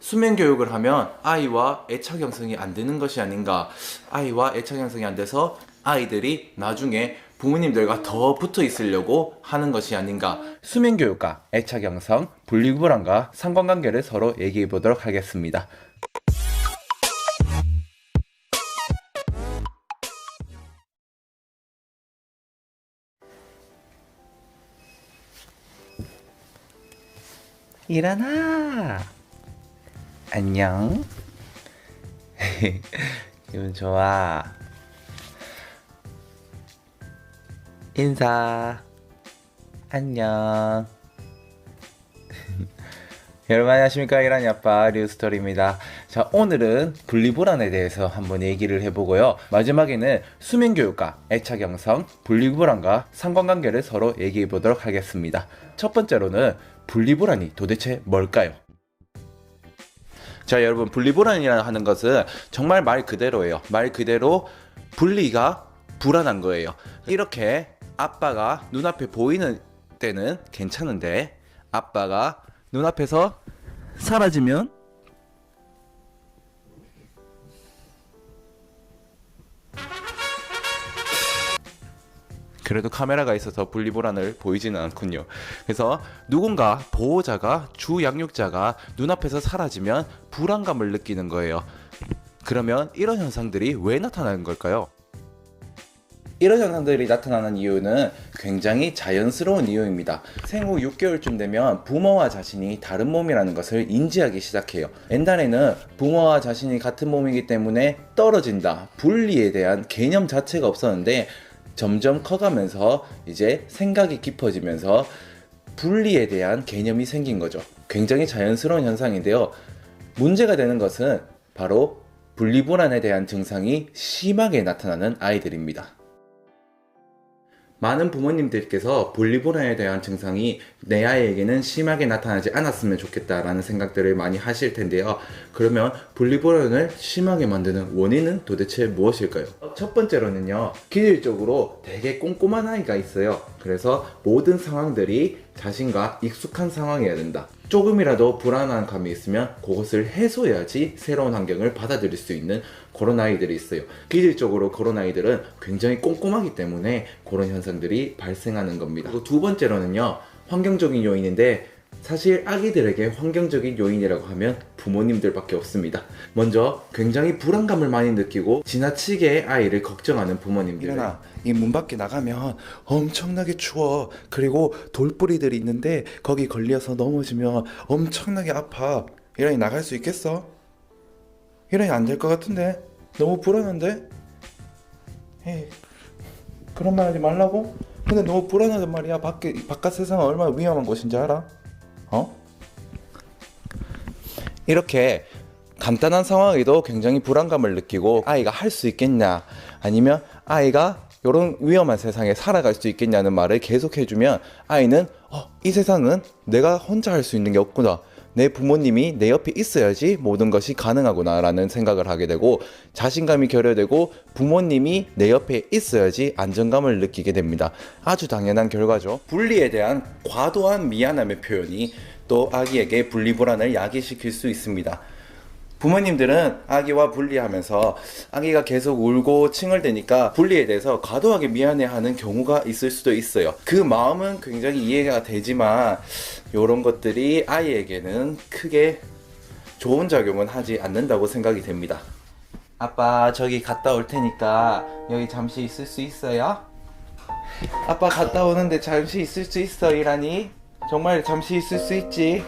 수면 교육을 하면 아이와 애착 형성이 안 되는 것이 아닌가. 아이와 애착 형성이 안 돼서 아이들이 나중에 부모님들과 더 붙어 있으려고 하는 것이 아닌가. 수면 교육과 애착 형성, 분리불안과 상관관계를 서로 얘기해 보도록 하겠습니다. 일어나. 안녕. 기분 좋아. 인사. 안녕. 여러분 안녕하십니까. 이란이 아빠 리우스토리입니다. 자, 오늘은 분리불안에 대해서 한번 얘기를 해보고요. 마지막에는 수면교육과 애착형성, 분리불안과 상관관계를 서로 얘기해 보도록 하겠습니다. 첫 번째로는 분리불안이 도대체 뭘까요? 자, 여러분, 분리불안이라는 하는 것은 정말 말 그대로예요. 말 그대로 분리가 불안한 거예요. 이렇게 아빠가 눈앞에 보이는 때는 괜찮은데 아빠가 눈앞에서 사라지면 그래도 카메라가 있어서 분리불안을 보이지는 않군요. 그래서 누군가 보호자가 주 양육자가 눈앞에서 사라지면 불안감을 느끼는 거예요. 그러면 이런 현상들이 왜 나타나는 걸까요? 이런 현상들이 나타나는 이유는 굉장히 자연스러운 이유입니다. 생후 6개월쯤 되면 부모와 자신이 다른 몸이라는 것을 인지하기 시작해요. 옛날에는 부모와 자신이 같은 몸이기 때문에 떨어진다, 분리에 대한 개념 자체가 없었는데 점점 커가면서 이제 생각이 깊어지면서 분리에 대한 개념이 생긴 거죠. 굉장히 자연스러운 현상인데요. 문제가 되는 것은 바로 분리불안에 대한 증상이 심하게 나타나는 아이들입니다. 많은 부모님들께서 분리불안에 대한 증상이 내 아이에게는 심하게 나타나지 않았으면 좋겠다라는 생각들을 많이 하실 텐데요. 그러면 분리불안을 심하게 만드는 원인은 도대체 무엇일까요? 첫 번째로는요, 기질적으로 되게 꼼꼼한 아이가 있어요. 그래서 모든 상황들이 자신과 익숙한 상황이어야 된다. 조금이라도 불안한 감이 있으면 그것을 해소해야지 새로운 환경을 받아들일 수 있는 그런 아이들이 있어요. 기질적으로 그런 아이들은 굉장히 꼼꼼하기 때문에 그런 현상들이 발생하는 겁니다. 그리고 두 번째로는요, 환경적인 요인인데 사실 아기들에게 환경적인 요인이라고 하면 부모님들밖에 없습니다. 먼저 굉장히 불안감을 많이 느끼고 지나치게 아이를 걱정하는 부모님들. 일어나, 이 문 밖에 나가면 엄청나게 추워. 그리고 돌뿌리들이 있는데 거기 걸려서 넘어지면 엄청나게 아파. 일어나, 나갈 수 있겠어? 일어나, 안 될 것 같은데? 너무 불안한데? 에이, 그런 말 하지 말라고? 근데 너무 불안하단 말이야. 바깥 세상은 얼마나 위험한 곳인지 알아? 이렇게 간단한 상황에도 굉장히 불안감을 느끼고 아이가 할 수 있겠냐, 아니면 아이가 이런 위험한 세상에 살아갈 수 있겠냐는 말을 계속 해주면 아이는 이 세상은 내가 혼자 할 수 있는 게 없구나, 내 부모님이 내 옆에 있어야지 모든 것이 가능하구나 라는 생각을 하게 되고, 자신감이 결여되고 부모님이 내 옆에 있어야지 안정감을 느끼게 됩니다. 아주 당연한 결과죠. 분리에 대한 과도한 미안함의 표현이 또 아기에게 분리불안을 야기시킬 수 있습니다. 부모님들은 아기와 분리하면서 아기가 계속 울고 칭얼대니까 분리에 대해서 과도하게 미안해하는 경우가 있을 수도 있어요. 그 마음은 굉장히 이해가 되지만 이런 것들이 아이에게는 크게 좋은 작용은 하지 않는다고 생각이 됩니다. 아빠 저기 갔다 올 테니까 여기 잠시 있을 수 있어요? 아빠 갔다 오는데 잠시 있을 수 있어, 이란이? 정말 잠시 있을 수 있지?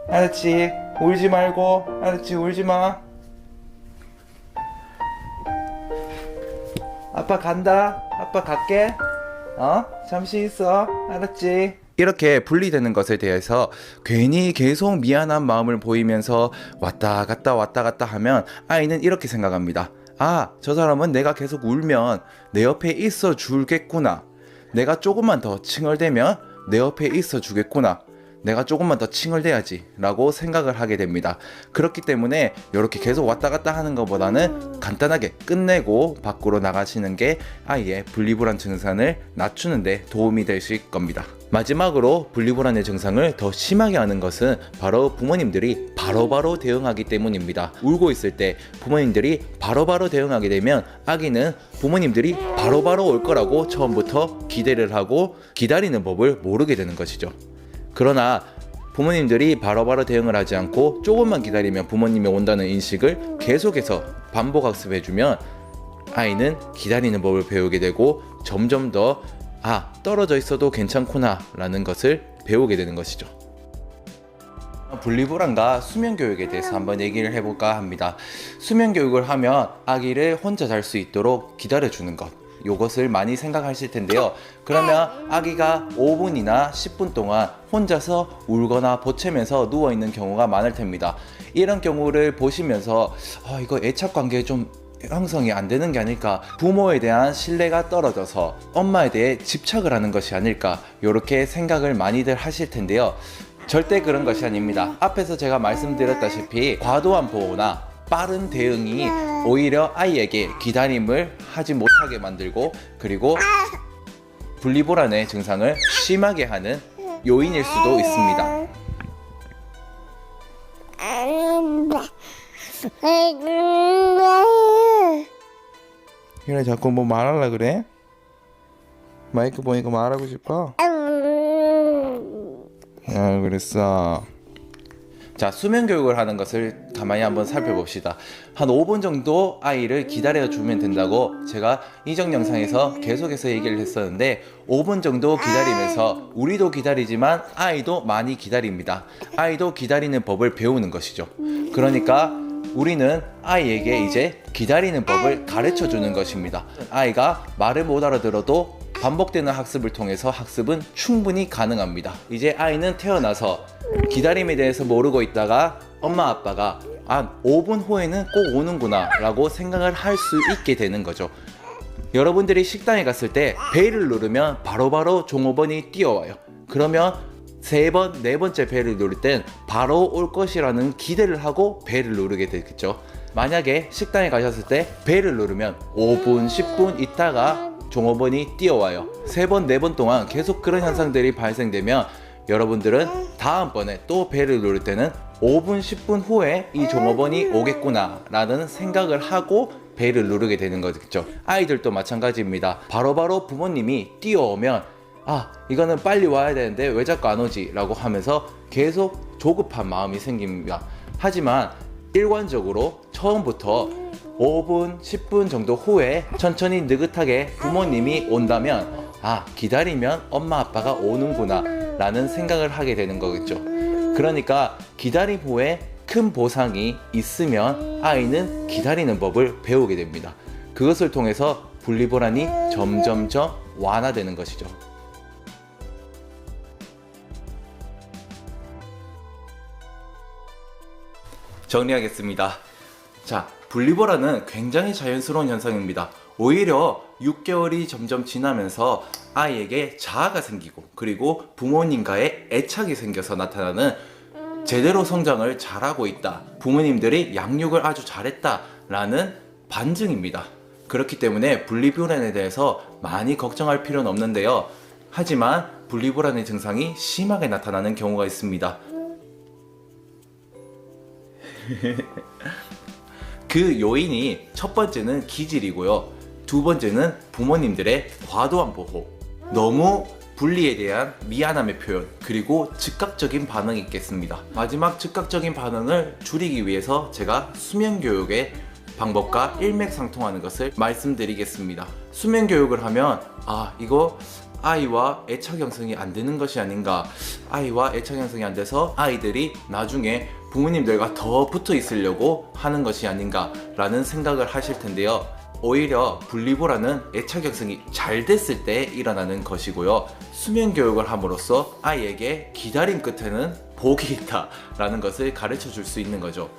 알았지? 울지 말고, 알았지? 울지 마. 아빠 간다. 아빠 갈게. 잠시 있어. 알았지? 이렇게 분리되는 것에 대해서 괜히 계속 미안한 마음을 보이면서 왔다 갔다 하면 아이는 이렇게 생각합니다. 저 사람은 내가 계속 울면 내 옆에 있어 주겠구나. 내가 조금만 더 칭얼대면 내 옆에 있어 주겠구나. 내가 조금만 더 칭얼대야지 라고 생각을 하게 됩니다. 그렇기 때문에 이렇게 계속 왔다 갔다 하는 것보다는 간단하게 끝내고 밖으로 나가시는 게 아이의 분리불안 증상을 낮추는 데 도움이 되실 겁니다. 마지막으로 분리불안의 증상을 더 심하게 하는 것은 바로 부모님들이 바로바로 대응하기 때문입니다. 울고 있을 때 부모님들이 바로바로 대응하게 되면 아기는 부모님들이 바로바로 올 거라고 처음부터 기대를 하고 기다리는 법을 모르게 되는 것이죠. 그러나 부모님들이 바로바로 대응을 하지 않고 조금만 기다리면 부모님이 온다는 인식을 계속해서 반복학습해주면 아이는 기다리는 법을 배우게 되고 점점 더 떨어져 있어도 괜찮구나 라는 것을 배우게 되는 것이죠. 분리불안과 수면교육에 대해서 한번 얘기를 해볼까 합니다. 수면교육을 하면 아기를 혼자 잘 수 있도록 기다려주는 것, 요것을 많이 생각하실 텐데요. 그러면 아기가 5분이나 10분 동안 혼자서 울거나 보채면서 누워있는 경우가 많을 텐니다. 이런 경우를 보시면서 이거 애착관계에 좀 형성이 안 되는 게 아닐까, 부모에 대한 신뢰가 떨어져서 엄마에 대해 집착을 하는 것이 아닐까, 이렇게 생각을 많이들 하실 텐데요. 절대 그런 것이 아닙니다. 앞에서 제가 말씀드렸다시피 과도한 보호나 빠른 대응이 오히려 아이에게 기다림을 하지 못하게 만들고, 그리고 분리불안의 증상을 심하게 하는 요인일 수도 있습니다. 그래, 자꾸 뭐 말하려 그래? 마이크 보니까 말하고 싶어? 그랬어. 자, 수면 교육을 하는 것을 가만히 한번 살펴봅시다. 한 5분 정도 아이를 기다려주면 된다고 제가 이전 영상에서 계속해서 얘기를 했었는데, 5분 정도 기다리면서 우리도 기다리지만 아이도 많이 기다립니다. 아이도 기다리는 법을 배우는 것이죠. 그러니까 우리는 아이에게 이제 기다리는 법을 가르쳐 주는 것입니다. 아이가 말을 못 알아들어도 반복되는 학습을 통해서 학습은 충분히 가능합니다. 이제 아이는 태어나서 기다림에 대해서 모르고 있다가 엄마 아빠가 5분 후에는 꼭 오는구나 라고 생각을 할 수 있게 되는 거죠. 여러분들이 식당에 갔을 때 벨을 누르면 바로바로 종업원이 뛰어와요. 그러면 3번, 4번째 벨을 누를 땐 바로 올 것이라는 기대를 하고 벨을 누르게 되겠죠. 만약에 식당에 가셨을 때 벨을 누르면 5분, 10분 있다가 종업원이 뛰어와요. 3번, 4번 동안 계속 그런 현상들이 발생되면 여러분들은 다음번에 또 벨을 누를 때는 5분, 10분 후에 이 종업원이 오겠구나 라는 생각을 하고 벨을 누르게 되는 거죠. 아이들도 마찬가지입니다. 바로바로 부모님이 뛰어오면 이거는 빨리 와야 되는데 왜 자꾸 안 오지? 라고 하면서 계속 조급한 마음이 생깁니다. 하지만 일관적으로 처음부터 5분, 10분 정도 후에 천천히 느긋하게 부모님이 온다면 기다리면 엄마 아빠가 오는구나 라는 생각을 하게 되는 거겠죠. 그러니까 기다림 후에 큰 보상이 있으면 아이는 기다리는 법을 배우게 됩니다. 그것을 통해서 분리불안이 점점점 완화되는 것이죠. 정리하겠습니다. 자, 분리불안은 굉장히 자연스러운 현상입니다. 오히려 6개월이 점점 지나면서 아이에게 자아가 생기고, 그리고 부모님과의 애착이 생겨서 나타나는 제대로 성장을 잘하고 있다, 부모님들이 양육을 아주 잘했다 라는 반증입니다. 그렇기 때문에 분리불안에 대해서 많이 걱정할 필요는 없는데요. 하지만 분리불안의 증상이 심하게 나타나는 경우가 있습니다. 그 요인이 첫 번째는 기질이고요. 두 번째는 부모님들의 과도한 보호, 너무 분리에 대한 미안함의 표현, 그리고 즉각적인 반응이 있겠습니다. 마지막 즉각적인 반응을 줄이기 위해서 제가 수면교육의 방법과 일맥상통하는 것을 말씀드리겠습니다. 수면교육을 하면 이거 아이와 애착 형성이 안 되는 것이 아닌가, 아이와 애착 형성이 안 돼서 아이들이 나중에 부모님들과 더 붙어 있으려고 하는 것이 아닌가 라는 생각을 하실 텐데요. 오히려 분리불안은 애착 형성이 잘 됐을 때 일어나는 것이고요. 수면 교육을 함으로써 아이에게 기다림 끝에는 복이 있다 라는 것을 가르쳐 줄 수 있는 거죠.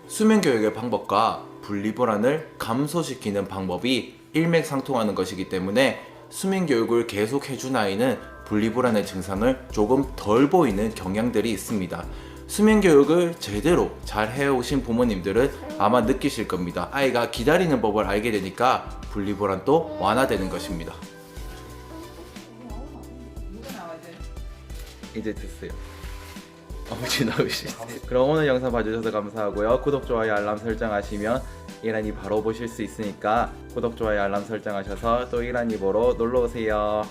수면 교육의 방법과 분리불안을 감소시키는 방법이 일맥상통하는 것이기 때문에 수면 교육을 계속 해준 아이는 분리불안의 증상을 조금 덜 보이는 경향들이 있습니다. 수면 교육을 제대로 잘 해오신 부모님들은 아마 느끼실 겁니다. 아이가 기다리는 법을 알게 되니까 분리불안도 완화되는 것입니다. 이제 됐어요. 아버지 나오시죠. 그럼 오늘 영상 봐주셔서 감사하고요. 구독, 좋아요, 알람 설정하시면 이란이 바로 보실 수 있으니까 구독, 좋아요, 알람 설정하셔서 또 이란이 보러 놀러오세요.